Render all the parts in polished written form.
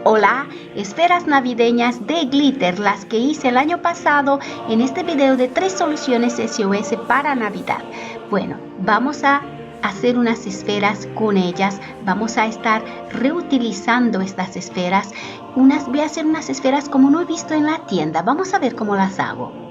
Hola, esferas navideñas de glitter, las que hice el año pasado en este video de 3 soluciones SOS para Navidad. Bueno, vamos a hacer unas esferas con ellas, vamos a estar reutilizando estas esferas. Voy a hacer unas esferas como no he visto en la tienda, vamos a ver cómo las hago.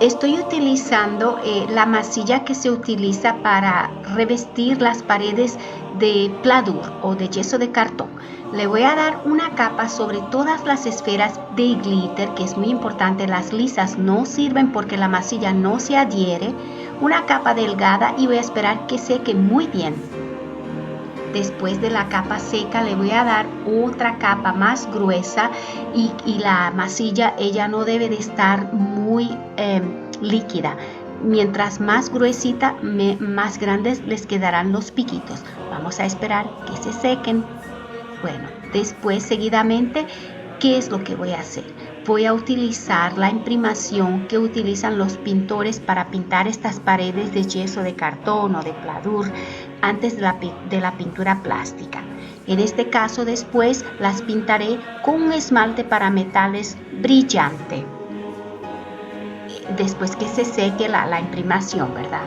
Estoy utilizando la masilla que se utiliza para revestir las paredes de pladur o de yeso de cartón. Le voy a dar una capa sobre todas las esferas de glitter, que es muy importante. Las lisas no sirven porque la masilla no se adhiere. Una capa delgada y voy a esperar que seque muy bien. Después de la capa seca le voy a dar otra capa más gruesa y la masilla ella no debe de estar muy líquida. Mientras más gruesita, más grandes les quedarán los piquitos. Vamos a esperar que se sequen. Bueno, después seguidamente, ¿qué es lo que voy a hacer? Voy a utilizar la imprimación que utilizan los pintores para pintar estas paredes de yeso de cartón o de pladur antes de la pintura plástica. En este caso después las pintaré con un esmalte para metales brillante. Después que se seque la imprimación, ¿verdad?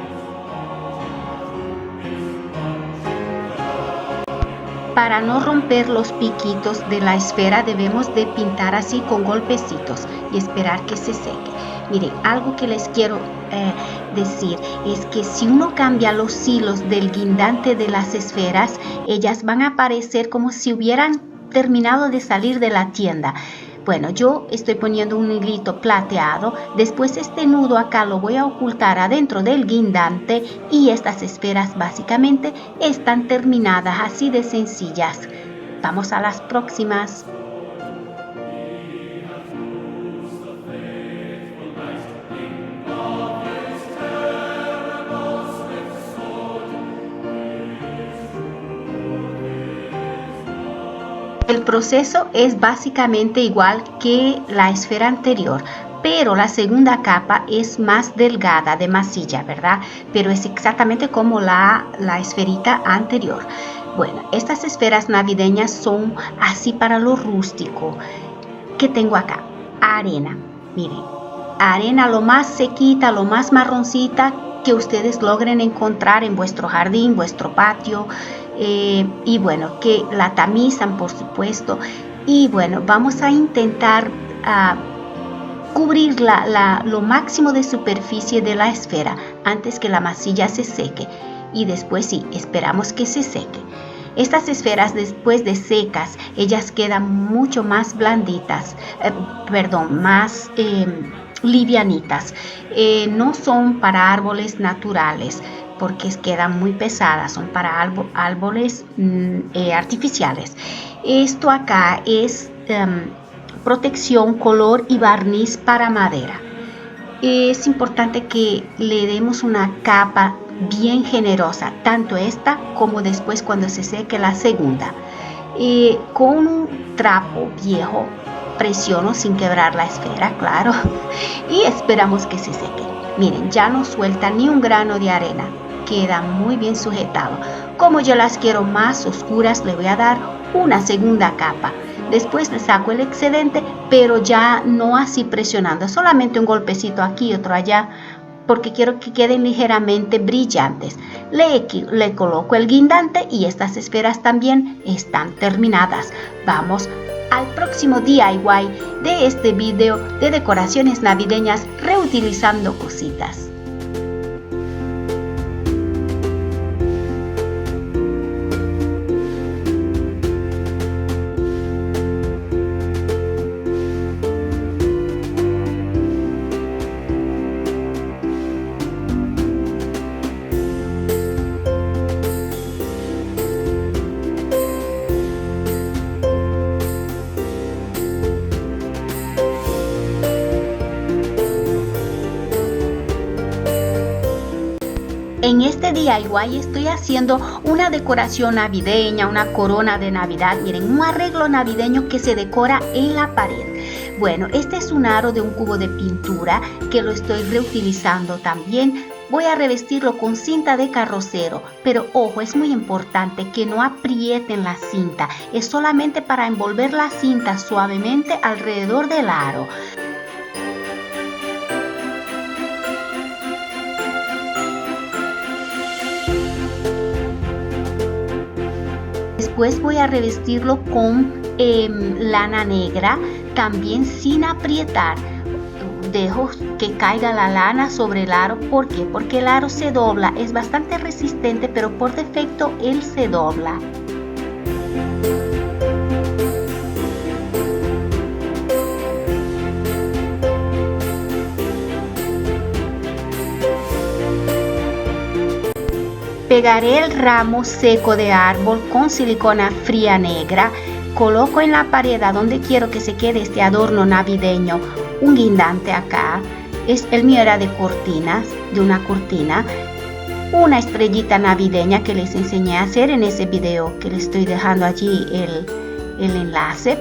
Para no romper los piquitos de la esfera debemos de pintar así con golpecitos y esperar que se seque. Miren, algo que les quiero decir es que si uno cambia los hilos del guindante de las esferas, ellas van a parecer como si hubieran terminado de salir de la tienda. Bueno, yo estoy poniendo un hilito plateado, después este nudo acá lo voy a ocultar adentro del guindante y estas esferas básicamente están terminadas, así de sencillas. Vamos a las próximas. El proceso es básicamente igual que la esfera anterior, pero la segunda capa es más delgada de masilla, ¿verdad? Pero es exactamente como la esferita anterior. Bueno, estas esferas navideñas son así para lo rústico. ¿Qué tengo acá? Arena, miren, arena lo más sequita, lo más marroncita que ustedes logren encontrar en vuestro jardín, vuestro patio. Y bueno, que la tamizan por supuesto, y bueno, vamos a intentar cubrir lo máximo de superficie de la esfera antes que la masilla se seque y después sí, esperamos que se seque. Estas esferas después de secas, ellas quedan mucho más blanditas, más livianitas. No son para árboles naturales porque quedan muy pesadas, son para árboles artificiales. Esto acá es protección, color y barniz para madera. Es importante que le demos una capa bien generosa, tanto esta como después cuando se seque la segunda. Con un trapo viejo presiono sin quebrar la esfera, claro, y esperamos que se seque. Miren, ya no suelta ni un grano de arena, queda muy bien sujetado. Como yo las quiero más oscuras, le voy a dar una segunda capa. Después le saco el excedente, pero ya no así presionando, solamente un golpecito aquí y otro allá, porque quiero que queden ligeramente brillantes. Le coloco el guindante y estas esferas también están terminadas. Vamos al próximo DIY de este video de decoraciones navideñas reutilizando cositas. En este DIY estoy haciendo una decoración navideña, una corona de Navidad. Miren, un arreglo navideño que se decora en la pared. Bueno, este es un aro de un cubo de pintura que lo estoy reutilizando también voy a revestirlo con cinta de carrocero, pero ojo, es muy importante que no aprieten la cinta, es solamente para envolver la cinta suavemente alrededor del aro. Después voy a revestirlo con lana negra, también sin aprietar. Dejo que caiga la lana sobre el aro. ¿Por qué? Porque el aro se dobla, es bastante resistente, pero por defecto él se dobla. Pegaré el ramo seco de árbol con silicona fría negra. Coloco en la pared donde quiero que se quede este adorno navideño un guindante acá. El mío era de cortinas, de una cortina. Una estrellita navideña que les enseñé a hacer en ese video que les estoy dejando allí el enlace.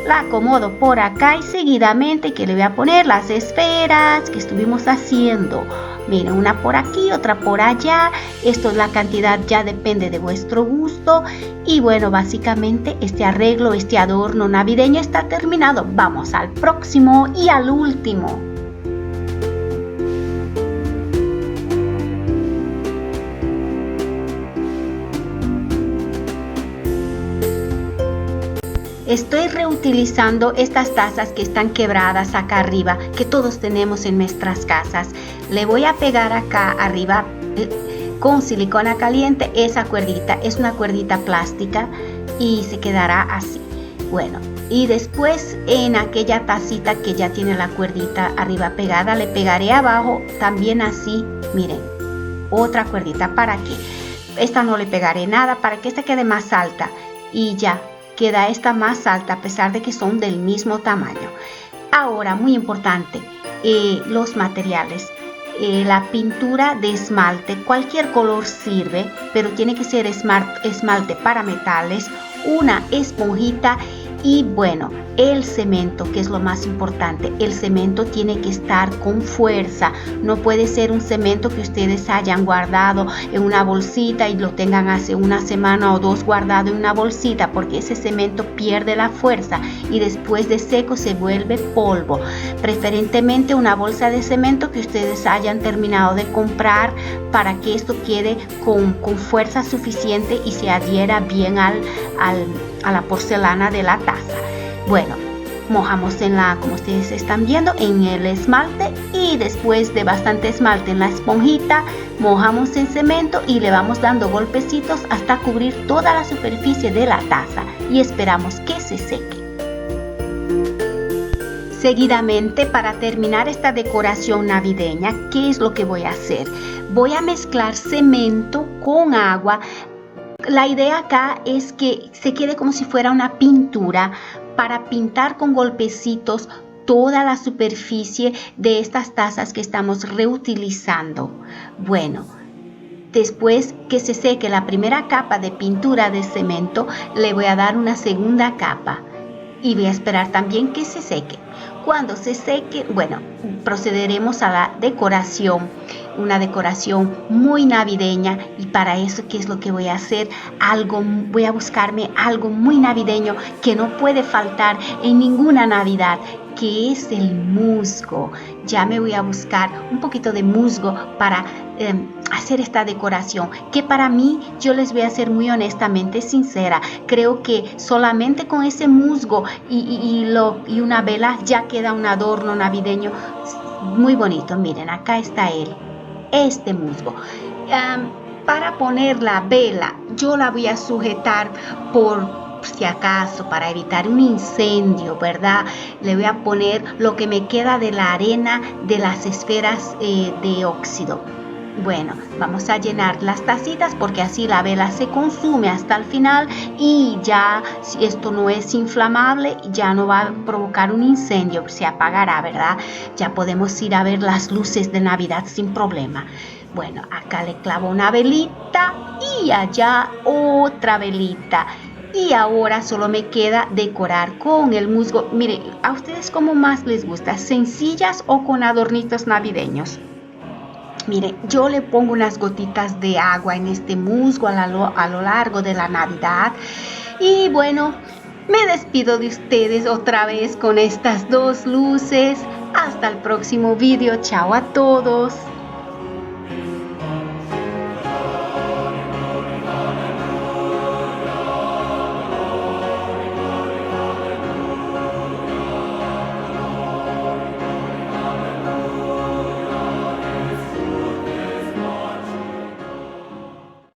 La acomodo por acá y seguidamente que le voy a poner las esferas que estuvimos haciendo. Miren, una por aquí, otra por allá. Esto es la cantidad, ya depende de vuestro gusto. Y bueno, básicamente este arreglo, este adorno navideño está terminado. Vamos al próximo y al último. Estoy reutilizando estas tazas que están quebradas acá arriba, que todos tenemos en nuestras casas. Le voy a pegar acá arriba con silicona caliente esa cuerdita. Es una cuerdita plástica y se quedará así. Bueno, y después en aquella tacita que ya tiene la cuerdita arriba pegada, le pegaré abajo también así. Miren, otra cuerdita para que esta no le pegaré nada, para que esta quede más alta y ya. Queda esta más alta a pesar de que son del mismo tamaño. Ahora, muy importante, los materiales. La pintura de esmalte, cualquier color sirve, pero tiene que ser esmalte para metales, una esponjita y bueno, el cemento, que es lo más importante. El cemento tiene que estar con fuerza, no puede ser un cemento que ustedes hayan guardado en una bolsita y lo tengan hace una semana o dos guardado en una bolsita, porque ese cemento pierde la fuerza y después de seco se vuelve polvo. Preferentemente una bolsa de cemento que ustedes hayan terminado de comprar para que esto quede con fuerza suficiente y se adhiera bien a la porcelana de la taza. Bueno, mojamos como ustedes están viendo, en el esmalte y después de bastante esmalte en la esponjita, mojamos en cemento y le vamos dando golpecitos hasta cubrir toda la superficie de la taza y esperamos que se seque. Seguidamente, para terminar esta decoración navideña, ¿qué es lo que voy a hacer? Voy a mezclar cemento con agua. La idea acá es que se quede como si fuera una pintura para pintar con golpecitos toda la superficie de estas tazas que estamos reutilizando. Bueno, después que se seque la primera capa de pintura de cemento, le voy a dar una segunda capa y voy a esperar también que se seque. Cuando se seque, bueno, procederemos a la decoración, una decoración muy navideña y para eso, ¿qué es lo que voy a hacer? Voy a buscarme algo muy navideño que no puede faltar en ninguna Navidad, que es el musgo. Ya me voy a buscar un poquito de musgo para hacer esta decoración, que para mí, yo les voy a ser muy honestamente sincera, creo que solamente con ese musgo y una vela ya queda un adorno navideño muy bonito. Miren, acá está este musgo. Para poner la vela, yo la voy a sujetar por si acaso, para evitar un incendio, ¿verdad? Le voy a poner lo que me queda de la arena de las esferas de óxido. Bueno, vamos a llenar las tacitas porque así la vela se consume hasta el final y ya, si esto no es inflamable, ya no va a provocar un incendio, se apagará, ¿verdad? Ya podemos ir a ver las luces de Navidad sin problema. Bueno, acá le clavo una velita y allá otra velita. Y ahora solo me queda decorar con el musgo. Miren, ¿a ustedes cómo más les gusta? ¿Sencillas o con adornitos navideños? Mire, yo le pongo unas gotitas de agua en este musgo a lo largo de la Navidad. Y bueno, me despido de ustedes otra vez con estas dos luces. Hasta el próximo video. Chao a todos.